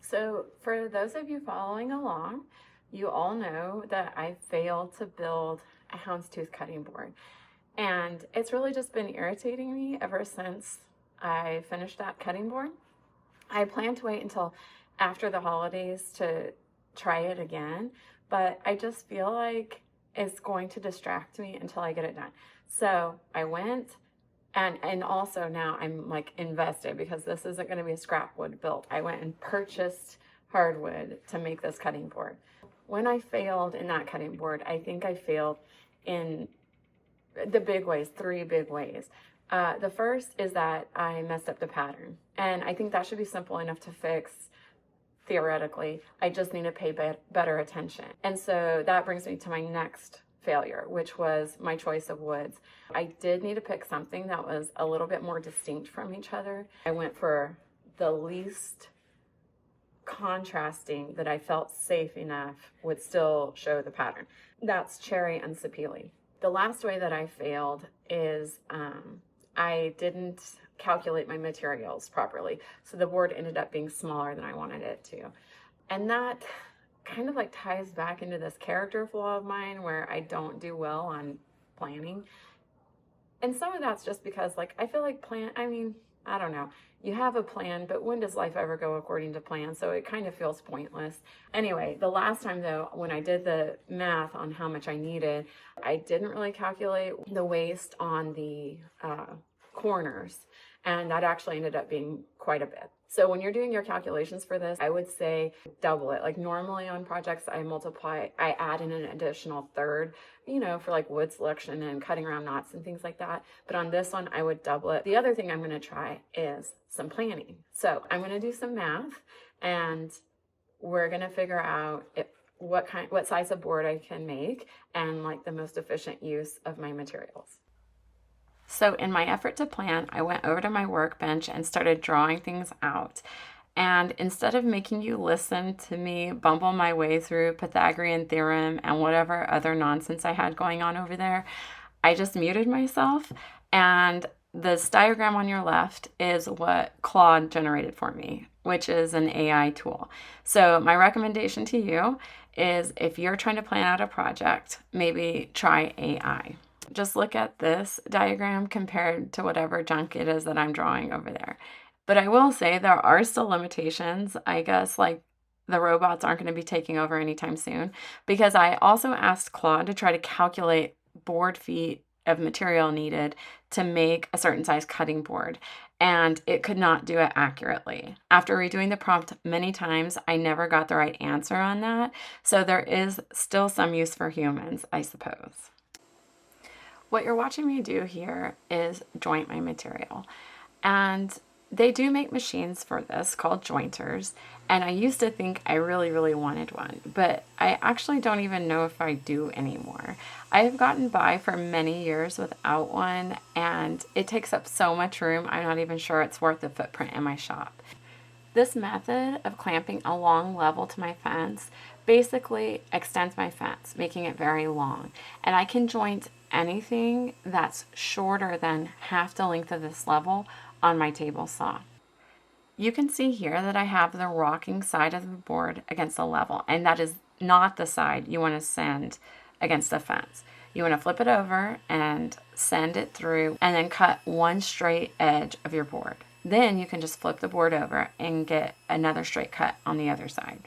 So for those of you following along, you all know that I failed to build a houndstooth cutting board. And it's really just been irritating me ever since I finished that cutting board. I plan to wait until after the holidays to try it again, but I just feel like it's going to distract me until I get it done. So I went and also now I'm like invested because this isn't going to be a scrap wood build. I went and purchased hardwood to make this cutting board. When I failed in that cutting board, I think I failed in the big ways, three big ways. The first is that I messed up the pattern, and I think that should be simple enough to fix theoretically. I just need to pay better attention. And so that brings me to my next failure, which was my choice of woods. I did need to pick something that was a little bit more distinct from each other. I went for the least contrasting that I felt safe enough would still show the pattern. That's cherry and sapele. The last way that I failed is I didn't calculate my materials properly. So the board ended up being smaller than I wanted it to. And that kind of like ties back into this character flaw of mine where I don't do well on planning. And some of that's just because like I feel like I don't know. You have a plan, but when does life ever go according to plan? So it kind of feels pointless. Anyway, the last time though, when I did the math on how much I needed, I didn't really calculate the waste on the corners. And that actually ended up being quite a bit. So when you're doing your calculations for this, I would say double it. Like normally on projects, I add in an additional third, for like wood selection and cutting around knots and things like that. But on this one, I would double it. The other thing I'm going to try is some planning. So I'm going to do some math and we're going to figure out what size of board I can make and like the most efficient use of my materials. So in my effort to plan, I went over to my workbench and started drawing things out. And instead of making you listen to me bumble my way through Pythagorean theorem and whatever other nonsense I had going on over there, I just muted myself. And this diagram on your left is what Claude generated for me, which is an AI tool. So my recommendation to you is if you're trying to plan out a project, maybe try AI. Just look at this diagram compared to whatever junk it is that I'm drawing over there. But I will say there are still limitations. I guess like the robots aren't going to be taking over anytime soon because I also asked Claude to try to calculate board feet of material needed to make a certain size cutting board, and it could not do it accurately. After redoing the prompt many times, I never got the right answer on that. So there is still some use for humans, I suppose. What you're watching me do here is joint my material. And they do make machines for this called jointers. And I used to think I really, really wanted one, but I actually don't even know if I do anymore. I have gotten by for many years without one, and it takes up so much room, I'm not even sure it's worth the footprint in my shop. This method of clamping a long level to my fence basically extends my fence, making it very long. And I can joint anything that's shorter than half the length of this level on my table saw. You can see here that I have the rocking side of the board against the level, and that is not the side you want to send against the fence. You want to flip it over and send it through and then cut one straight edge of your board. Then you can just flip the board over and get another straight cut on the other side.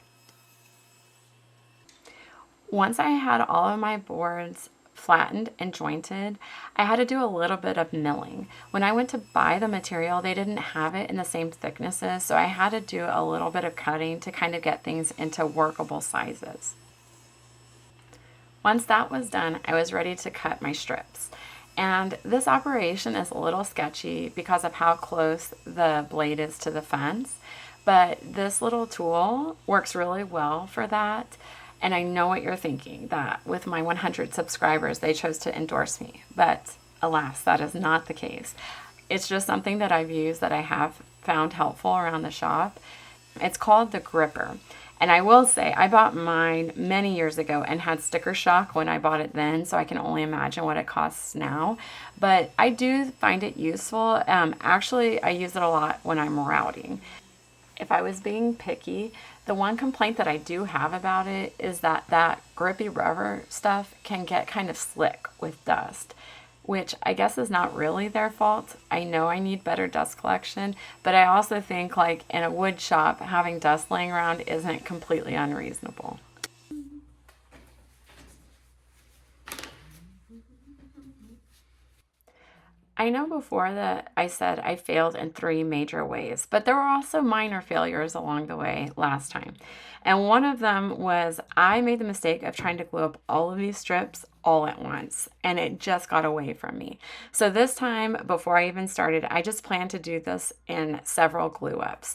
Once I had all of my boards flattened and jointed, I had to do a little bit of milling. When I went to buy the material, they didn't have it in the same thicknesses, so I had to do a little bit of cutting to kind of get things into workable sizes. Once that was done, I was ready to cut my strips. And this operation is a little sketchy because of how close the blade is to the fence, but this little tool works really well for that. And I know what you're thinking, that with my 100 subscribers, they chose to endorse me. But alas, that is not the case. It's just something that I've used that I have found helpful around the shop. It's called the Gripper. And I will say, I bought mine many years ago and had sticker shock when I bought it then, so I can only imagine what it costs now. But I do find it useful. Actually, I use it a lot when I'm routing. if I was being picky, the one complaint that I do have about it is that that grippy rubber stuff can get kind of slick with dust, which I guess is not really their fault. I know I need better dust collection, but I also think like in a wood shop, having dust laying around isn't completely unreasonable. I know before that I said I failed in three major ways, but there were also minor failures along the way last time. And one of them was I made the mistake of trying to glue up all of these strips all at once, and it just got away from me. So this time, before I even started, I just planned to do this in several glue ups.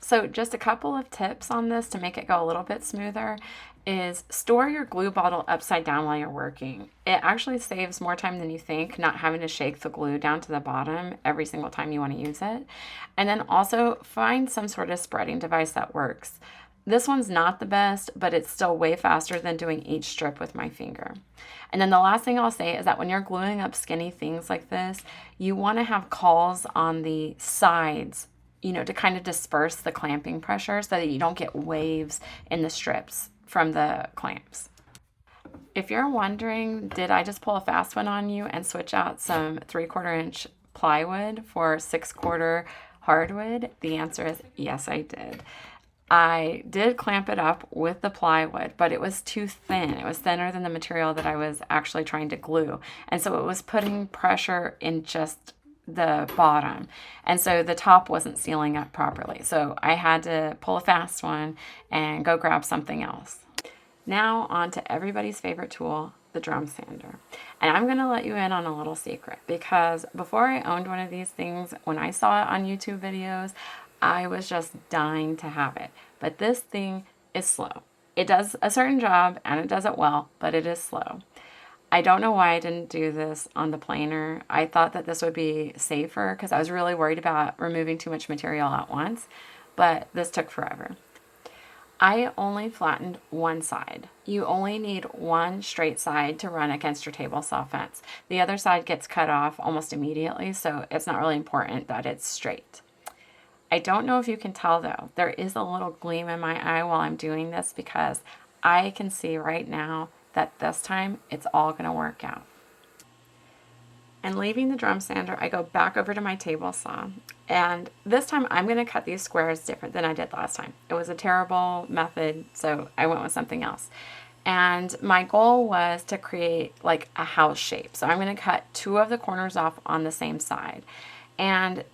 So just a couple of tips on this to make it go a little bit smoother is store your glue bottle upside down while you're working. It actually saves more time than you think, not having to shake the glue down to the bottom every single time you want to use it. And then also find some sort of spreading device that works. This one's not the best, but it's still way faster than doing each strip with my finger. And then the last thing I'll say is that when you're gluing up skinny things like this, you want to have cauls on the sides, to kind of disperse the clamping pressure so that you don't get waves in the strips from the clamps. If you're wondering, did I just pull a fast one on you and switch out some 3/4 inch plywood for 6/4 hardwood? The answer is yes, I did. I did clamp it up with the plywood, but it was too thin. It was thinner than the material that I was actually trying to glue. And so it was putting pressure in just the bottom, and so the top wasn't sealing up properly, so I had to pull a fast one and go grab something else. Now on to everybody's favorite tool, the drum sander. And I'm going to let you in on a little secret, because before I owned one of these things, when I saw it on YouTube videos, I was just dying to have it. But this thing is slow. It does a certain job and it does it well, but it is slow. I don't know why I didn't do this on the planer. I thought that this would be safer because I was really worried about removing too much material at once, but this took forever. I only flattened one side. You only need one straight side to run against your table saw fence. The other side gets cut off almost immediately, so it's not really important that it's straight. I don't know if you can tell though, there is a little gleam in my eye while I'm doing this because I can see right now that this time it's all going to work out. And leaving the drum sander, I go back over to my table saw. And this time I'm going to cut these squares different than I did last time. It was a terrible method, so I went with something else. And my goal was to create like a house shape. So I'm going to cut two of the corners off on the same side. And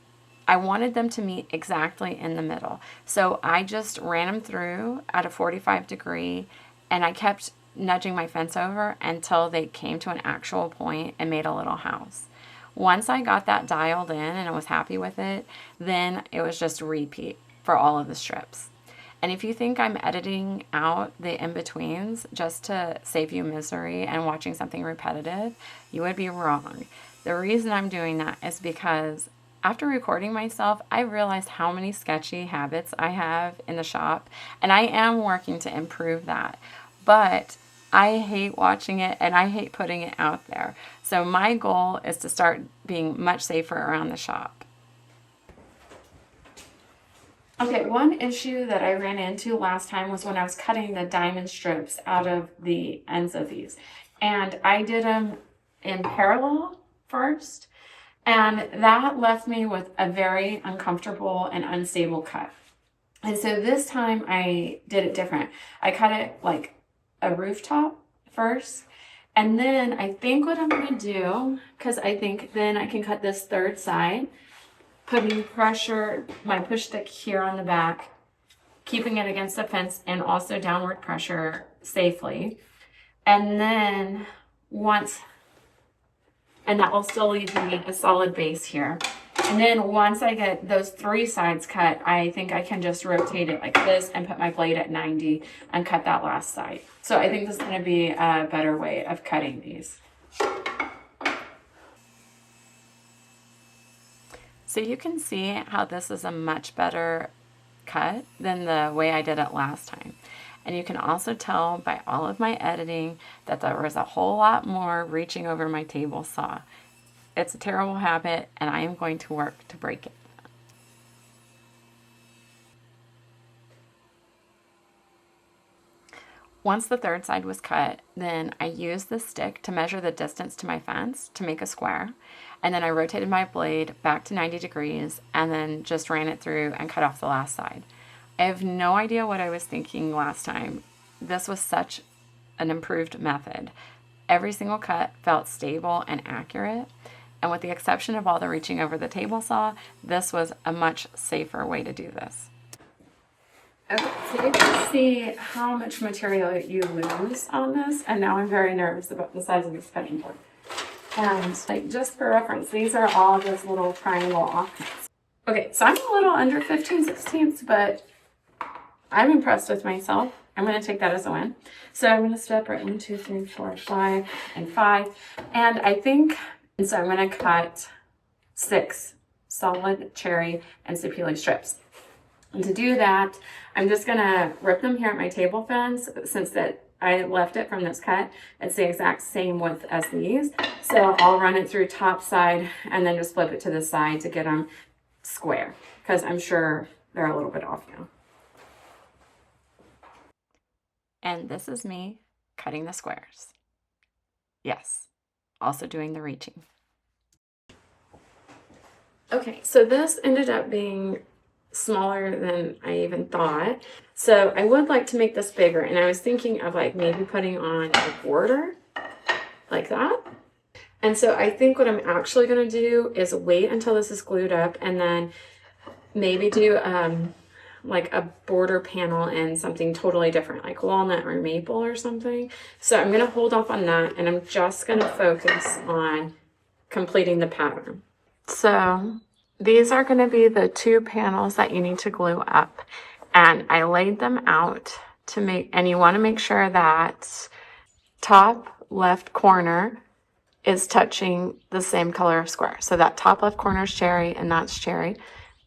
I wanted them to meet exactly in the middle. So I just ran them through at a 45-degree, and I kept nudging my fence over until they came to an actual point and made a little house. Once I got that dialed in and I was happy with it, then it was just repeat for all of the strips. And if you think I'm editing out the in-betweens just to save you misery and watching something repetitive, you would be wrong. The reason I'm doing that is because after recording myself, I realized how many sketchy habits I have in the shop, and I am working to improve that. But I hate watching it and I hate putting it out there. So my goal is to start being much safer around the shop. Okay, one issue that I ran into last time was when I was cutting the diamond strips out of the ends of these. And I did them in parallel first, and that left me with a very uncomfortable and unstable cut. And so this time I did it different. I cut it like a rooftop first, and then I think what I'm going to do, because I think then I can cut this third side, putting pressure, my push stick here on the back, keeping it against the fence and also downward pressure safely. And then and that will still leave me a solid base here. And then once I get those three sides cut, I think I can just rotate it like this and put my blade at 90 and cut that last side. So I think this is going to be a better way of cutting these. So you can see how this is a much better cut than the way I did it last time. And you can also tell by all of my editing that there was a whole lot more reaching over my table saw. It's a terrible habit, and I am going to work to break it. Once the third side was cut, then I used the stick to measure the distance to my fence to make a square. And then I rotated my blade back to 90 degrees and then just ran it through and cut off the last side. I have no idea what I was thinking last time. This was such an improved method. Every single cut felt stable and accurate. And with the exception of all the reaching over the table saw, this was a much safer way to do this. Okay, so you can see how much material you lose on this, and now I'm very nervous about the size of this cutting board. And like, just for reference, these are all just little triangle offsets. Okay, so I'm a little under 15/16, but I'm impressed with myself. I'm going to take that as a win. So I'm going to separate 1, 2, 3, 4, 5, and 5. And I think, and so I'm going to cut 6 solid cherry and sapele strips. And to do that, I'm just going to rip them here at my table fence, since that I left it from this cut. It's the exact same width as these. So I'll run it through top side and then just flip it to the side to get them square, because I'm sure they're a little bit off now. And this is me cutting the squares. Yes, also doing the reaching. Okay, so this ended up being smaller than I even thought. So I would like to make this bigger, and I was thinking of like maybe putting on a border like that. And so I think what I'm actually going to do is wait until this is glued up and then maybe do like a border panel and something totally different, like walnut or maple or something. So I'm going to hold off on that, and I'm just going to focus on completing the pattern. So these are going to be the 2 panels that you need to glue up, and I laid them out to make, and you want to make sure that top left corner is touching the same color of square. So that top left corner is cherry, and that's cherry.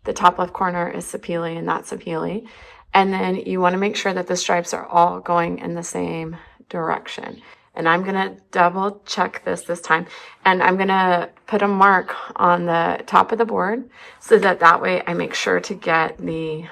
The top left corner is sapele, and that's sapele. And then you want to make sure that the stripes are all going in the same direction. And I'm going to double check this time. And I'm going to put a mark on the top of the board so that way I make sure to get the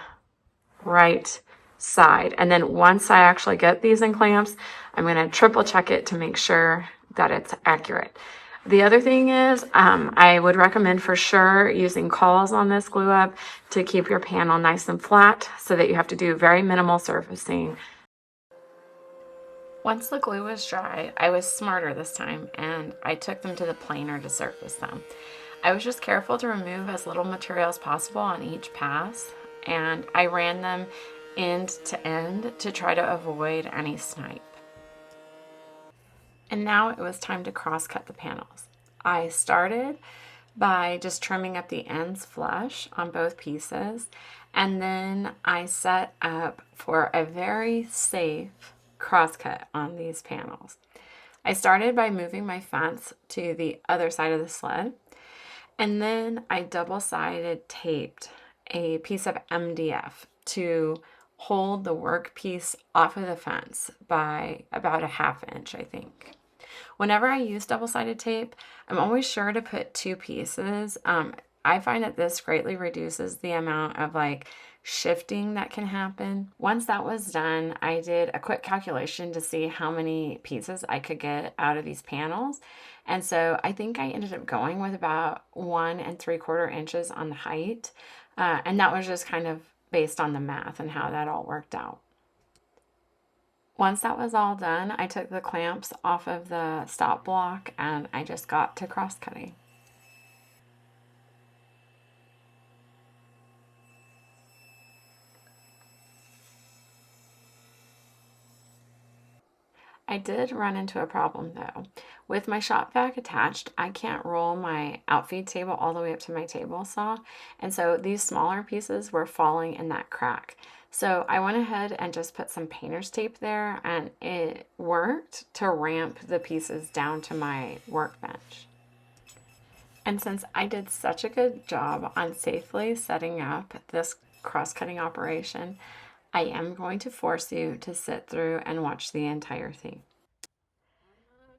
right side. And then once I actually get these in clamps, I'm going to triple check it to make sure that it's accurate. The other thing is, I would recommend for sure using cawls on this glue up to keep your panel nice and flat so that you have to do very minimal surfacing. Once the glue was dry, I was smarter this time, and I took them to the planer to surface them. I was just careful to remove as little material as possible on each pass, and I ran them end to end to try to avoid any snipe. And now it was time to cross cut the panels. I started by just trimming up the ends flush on both pieces, and then I set up for a very safe cross cut on these panels. I started by moving my fence to the other side of the sled, and then I double-sided taped a piece of MDF to hold the workpiece off of the fence by about a 1/2 inch, I think. Whenever I use double-sided tape, I'm always sure to put 2 pieces. I find that this greatly reduces the amount of like shifting that can happen. Once that was done, I did a quick calculation to see how many pieces I could get out of these panels. And so I think I ended up going with about 1 3/4 inches on the height. And that was just kind of based on the math and how that all worked out. Once that was all done, I took the clamps off of the stop block and I just got to cross cutting. I did run into a problem though. With my shop vac attached, I can't roll my outfeed table all the way up to my table saw, and so these smaller pieces were falling in that crack. So I went ahead and just put some painter's tape there, and it worked to ramp the pieces down to my workbench. And since I did such a good job on safely setting up this cross-cutting operation, I am going to force you to sit through and watch the entire thing.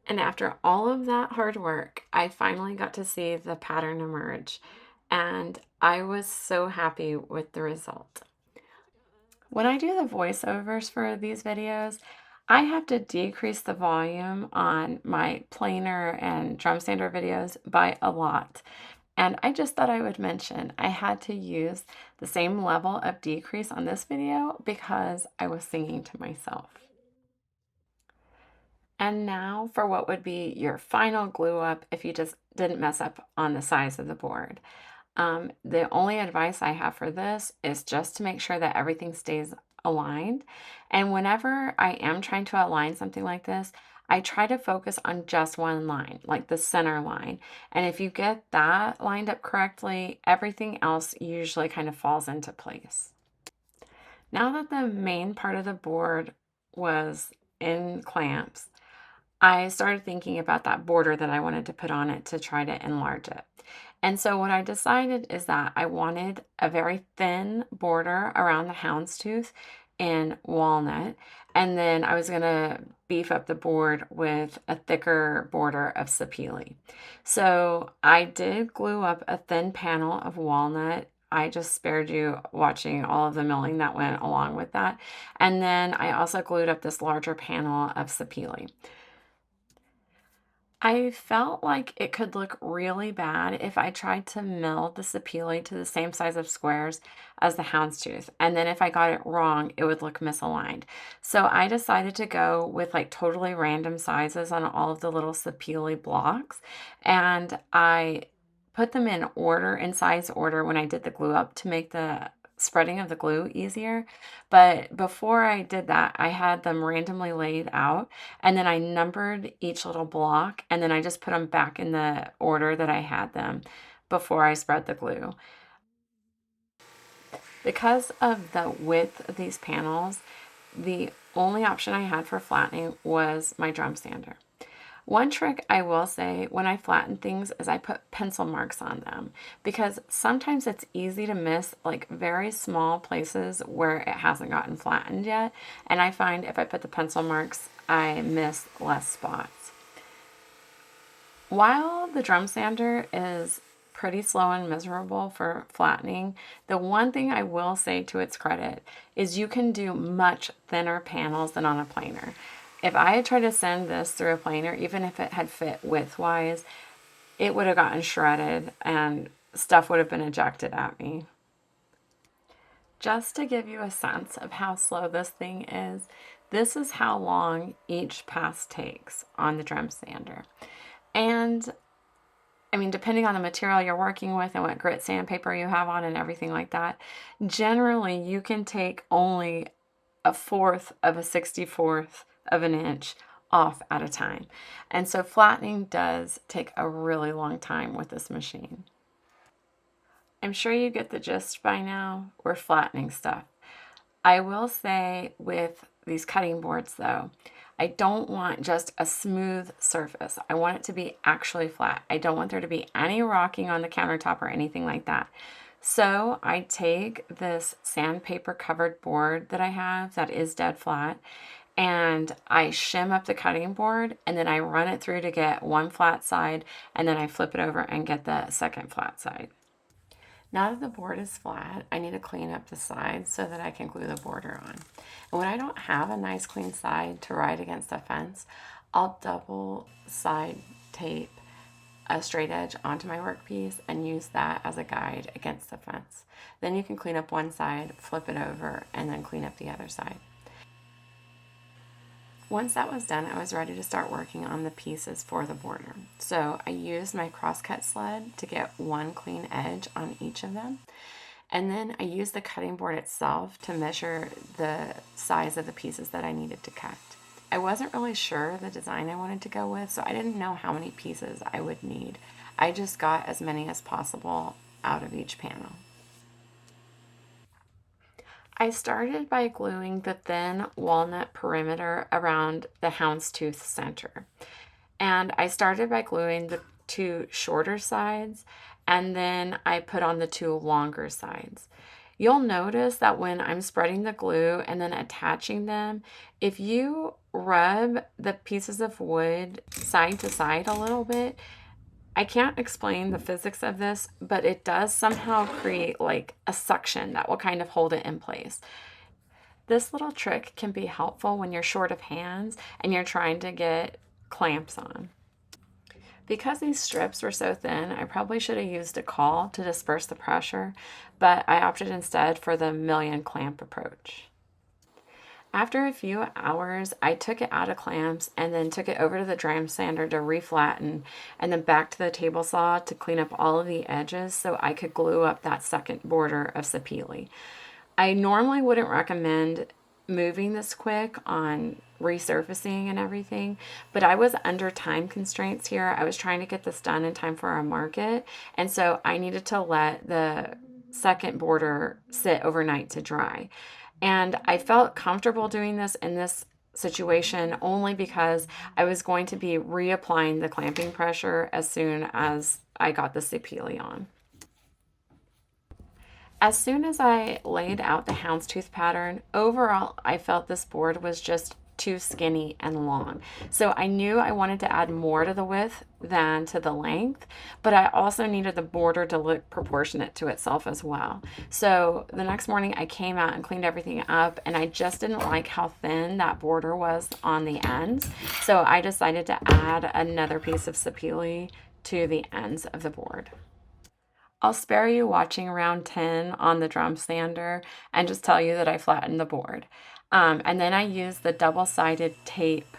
And after all of that hard work, I finally got to see the pattern emerge, and I was so happy with the result. When I do the voiceovers for these videos, I have to decrease the volume on my planer and drum sander videos by a lot. And I just thought I would mention I had to use the same level of decrease on this video because I was singing to myself. And now for what would be your final glue up if you just didn't mess up on the size of the board. The only advice I have for this is just to make sure that everything stays aligned. And whenever I am trying to align something like this, I try to focus on just one line, like the center line. And if you get that lined up correctly, everything else usually kind of falls into place. Now that the main part of the board was in clamps, I started thinking about that border that I wanted to put on it to try to enlarge it. And so what I decided is that I wanted a very thin border around the houndstooth in walnut. And then I was going to beef up the board with a thicker border of sapele. So I did glue up a thin panel of walnut. I just spared you watching all of the milling that went along with that. And then I also glued up this larger panel of sapele. I felt like it could look really bad if I tried to mill the sapele to the same size of squares as the houndstooth. And then if I got it wrong, it would look misaligned. So I decided to go with like totally random sizes on all of the little sapele blocks. And I put them in order, in size order when I did the glue up to make the spreading of the glue easier. But before I did that, I had them randomly laid out, and then I numbered each little block, and then I just put them back in the order that I had them before I spread the glue. Because of the width of these panels, the only option I had for flattening was my drum sander. One trick I will say when I flatten things is I put pencil marks on them, because sometimes it's easy to miss like very small places where it hasn't gotten flattened yet. And I find if I put the pencil marks, I miss less spots. While the drum sander is pretty slow and miserable for flattening, the one thing I will say to its credit is you can do much thinner panels than on a planer. If I had tried to send this through a planer, even if it had fit width-wise, it would have gotten shredded and stuff would have been ejected at me. Just to give you a sense of how slow this thing is, this is how long each pass takes on the drum sander. And I mean, depending on the material you're working with and what grit sandpaper you have on and everything like that, generally you can take only 1/4 of a 64th of an inch off at a time. And so flattening does take a really long time with this machine. I'm sure you get the gist by now. We're flattening stuff. I will say with these cutting boards though, I don't want just a smooth surface. I want it to be actually flat. I don't want there to be any rocking on the countertop or anything like that. So I take this sandpaper covered board that I have that is dead flat, and I shim up the cutting board, and then I run it through to get one flat side, and then I flip it over and get the second flat side. Now that the board is flat, I need to clean up the sides so that I can glue the border on. And when I don't have a nice clean side to ride against the fence, I'll double side tape a straight edge onto my workpiece and use that as a guide against the fence. Then you can clean up one side, flip it over, and then clean up the other side. Once that was done, I was ready to start working on the pieces for the border. So I used my crosscut sled to get one clean edge on each of them. And then I used the cutting board itself to measure the size of the pieces that I needed to cut. I wasn't really sure the design I wanted to go with, so I didn't know how many pieces I would need. I just got as many as possible out of each panel. I started by gluing the thin walnut perimeter around the houndstooth center. And I started by gluing the 2 shorter sides, and then I put on the 2 longer sides. You'll notice that when I'm spreading the glue and then attaching them, if you rub the pieces of wood side to side a little bit, I can't explain the physics of this, but it does somehow create like a suction that will kind of hold it in place. This little trick can be helpful when you're short of hands and you're trying to get clamps on. Because these strips were so thin, I probably should have used a caul to disperse the pressure, but I opted instead for the million clamp approach. After a few hours, I took it out of clamps and then took it over to the drum sander to reflatten, and then back to the table saw to clean up all of the edges so I could glue up that second border of sapele. I normally wouldn't recommend moving this quick on resurfacing and everything, but I was under time constraints here. I was trying to get this done in time for our market, and so I needed to let the second border sit overnight to dry. And I felt comfortable doing this in this situation only because I was going to be reapplying the clamping pressure as soon as I got the sapele on. As soon as I laid out the houndstooth pattern, overall I felt this board was just too skinny and long. So I knew I wanted to add more to the width than to the length, but I also needed the border to look proportionate to itself as well. So the next morning I came out and cleaned everything up, and I just didn't like how thin that border was on the ends. So I decided to add another piece of sapele to the ends of the board. I'll spare you watching round 10 on the drum sander and just tell you that I flattened the board. And then I used the double-sided tape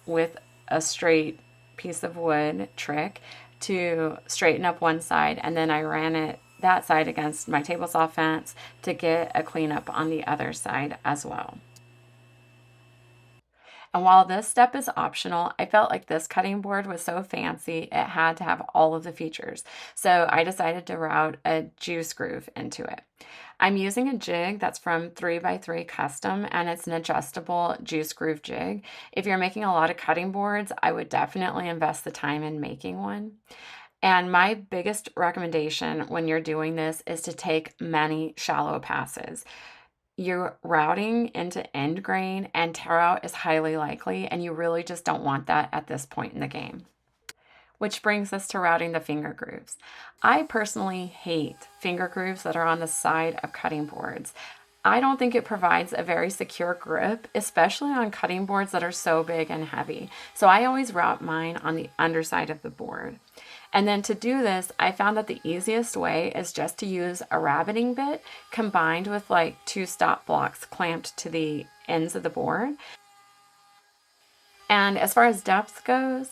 with a straight piece of wood trick to straighten up one side, and then I ran that side against my table saw fence to get a cleanup on the other side as well. And while this step is optional, I felt like this cutting board was so fancy, it had to have all of the features. So I decided to route a juice groove into it. I'm using a jig that's from 3x3 Custom, and it's an adjustable juice groove jig. If you're making a lot of cutting boards, I would definitely invest the time in making one. And my biggest recommendation when you're doing this is to take many shallow passes. You're routing into end grain, and tear out is highly likely, and you really just don't want that at this point in the game. Which brings us to routing the finger grooves. I personally hate finger grooves that are on the side of cutting boards. I don't think it provides a very secure grip, especially on cutting boards that are so big and heavy. So I always route mine on the underside of the board. And then to do this, I found that the easiest way is just to use a rabbiting bit combined with like 2 stop blocks clamped to the ends of the board. And as far as depth goes,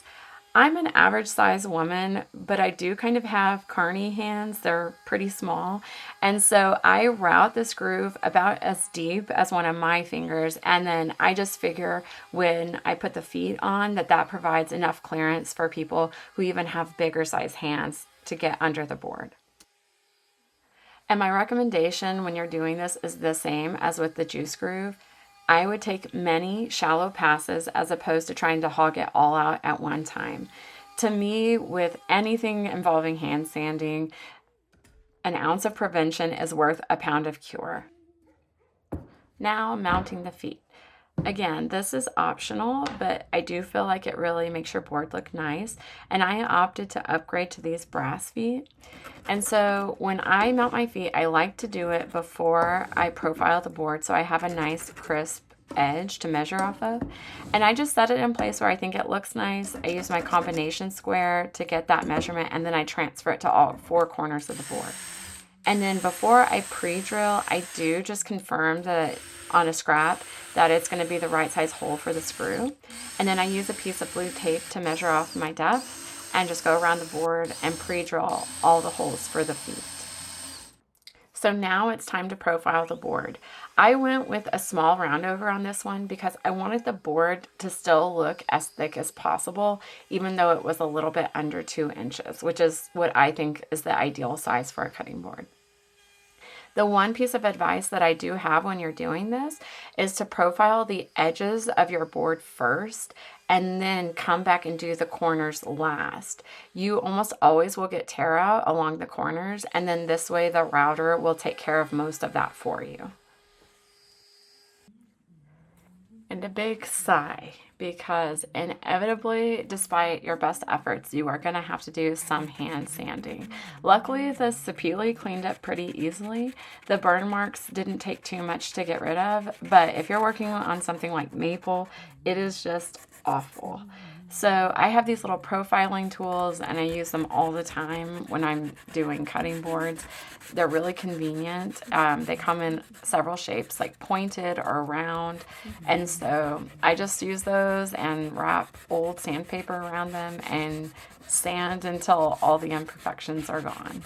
I'm an average size woman, but I do kind of have carny hands. They're pretty small. And so I route this groove about as deep as one of my fingers. And then I just figure when I put the feet on that provides enough clearance for people who even have bigger size hands to get under the board. And my recommendation when you're doing this is the same as with the juice groove. I would take many shallow passes as opposed to trying to hog it all out at one time. To me, with anything involving hand sanding, an ounce of prevention is worth a pound of cure. Now, mounting the feet. Again, this is optional, but I do feel like it really makes your board look nice. And I opted to upgrade to these brass feet. And so when I mount my feet, I like to do it before I profile the board so I have a nice crisp edge to measure off of. And I just set it in place where I think it looks nice. I use my combination square to get that measurement, and then I transfer it to all 4 corners of the board. And then before I pre-drill, I do just confirm that on a scrap that it's going to be the right size hole for the screw. And then I use a piece of blue tape to measure off my depth and just go around the board and pre-drill all the holes for the feet. So now it's time to profile the board. I went with a small roundover on this one because I wanted the board to still look as thick as possible, even though it was a little bit under 2 inches, which is what I think is the ideal size for a cutting board. The one piece of advice that I do have when you're doing this is to profile the edges of your board first and then come back and do the corners last. You almost always will get tear out along the corners, and then this way the router will take care of most of that for you. and a big sigh, because inevitably, despite your best efforts, you are going to have to do some hand sanding. Luckily, the sapele cleaned up pretty easily. The burn marks didn't take too much to get rid of, but if you're working on something like maple, it is just awful. So I have these little profiling tools, and I use them all the time when I'm doing cutting boards. They're really convenient. They come in several shapes, like pointed or round. And so I just use those and wrap old sandpaper around them and sand until all the imperfections are gone.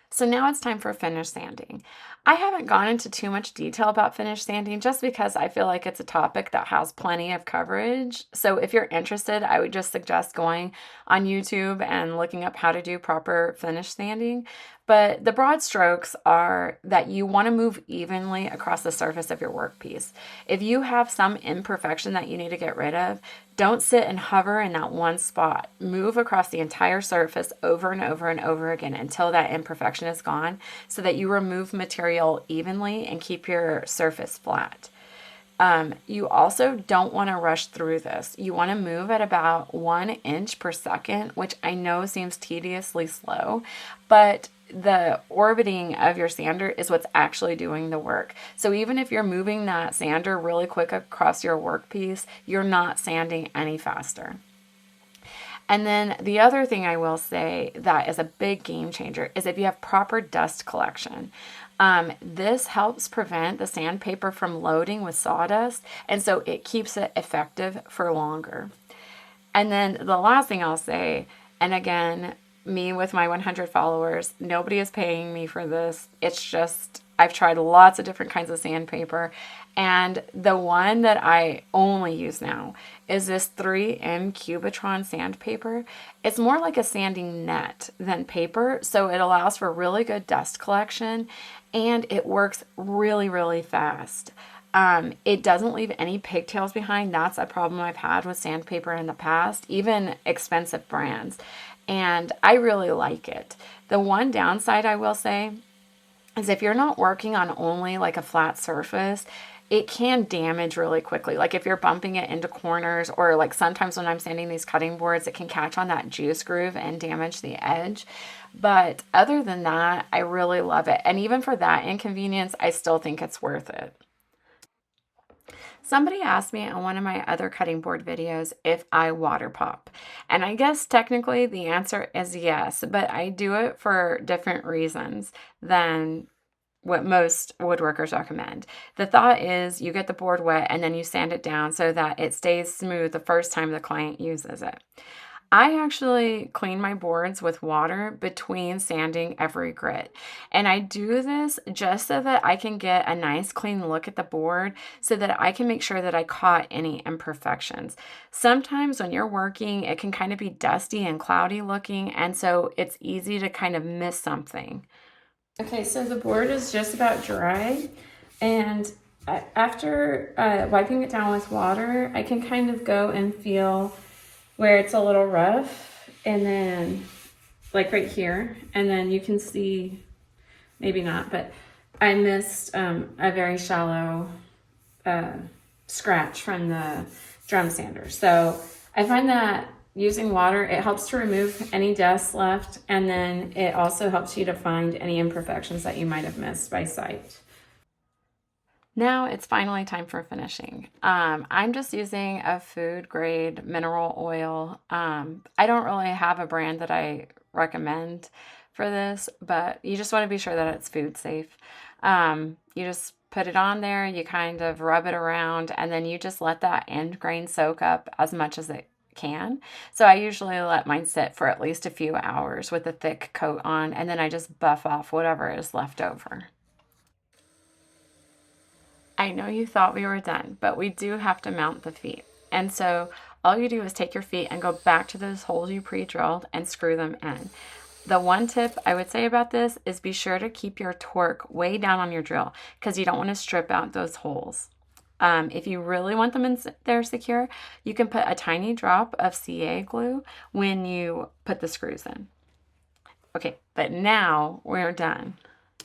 So now it's time for finish sanding. I haven't gone into too much detail about finish sanding just because I feel like it's a topic that has plenty of coverage. So if you're interested, I would just suggest going on YouTube and looking up how to do proper finish sanding. But the broad strokes are that you want to move evenly across the surface of your workpiece. If you have some imperfection that you need to get rid of, don't sit and hover in that one spot. Move across the entire surface over and over and over again until that imperfection is gone, so that you remove material evenly and keep your surface flat. You also don't want to rush through this. You want to move at about 1 inch per second, which I know seems tediously slow, but the orbiting of your sander is what's actually doing the work. So even if you're moving that sander really quick across your workpiece, you're not sanding any faster. And then the other thing I will say that is a big game changer is if you have proper dust collection. This helps prevent the sandpaper from loading with sawdust, and so it keeps it effective for longer. And then the last thing I'll say, and again, me with my 100 followers, nobody is paying me for this. It's just, I've tried lots of different kinds of sandpaper, and the one that I only use now is this 3M Cubitron sandpaper. It's more like a sanding net than paper, so it allows for really good dust collection, and it works really, really fast. It doesn't leave any pigtails behind. That's a problem I've had with sandpaper in the past, even expensive brands. And I really like it. The one downside I will say is if you're not working on only like a flat surface, it can damage really quickly. Like if you're bumping it into corners, or like sometimes when I'm sanding these cutting boards, it can catch on that juice groove and damage the edge. But other than that, I really love it. And even for that inconvenience, I still think it's worth it. Somebody asked me on one of my other cutting board videos if I water pop. And I guess technically the answer is yes, but I do it for different reasons than what most woodworkers recommend. The thought is you get the board wet and then you sand it down so that it stays smooth the first time the client uses it. I actually clean my boards with water between sanding every grit. And I do this just so that I can get a nice clean look at the board, so that I can make sure that I caught any imperfections. Sometimes when you're working, it can kind of be dusty and cloudy looking, and so it's easy to kind of miss something. Okay, so the board is just about dry, and after wiping it down with water, I can kind of go and feel where it's a little rough, and then like right here, and then you can see, maybe not, but I missed a very shallow scratch from the drum sander. So I find that using water, it helps to remove any dust left, and then it also helps you to find any imperfections that you might have missed by sight. Now it's finally time for finishing. I'm just using a food grade mineral oil. I don't really have a brand that I recommend for this, but you just want to be sure that it's food safe. You just put it on there, you kind of rub it around, and then you just let that end grain soak up as much as it can. So I usually let mine sit for at least a few hours with a thick coat on, and then I just buff off whatever is left over. I know you thought we were done, but we do have to mount the feet. And so all you do is take your feet and go back to those holes you pre-drilled and screw them in. The one tip I would say about this is be sure to keep your torque way down on your drill, because you don't want to strip out those holes. If you really want them in there secure, you can put a tiny drop of CA glue when you put the screws in. Okay, but now we're done.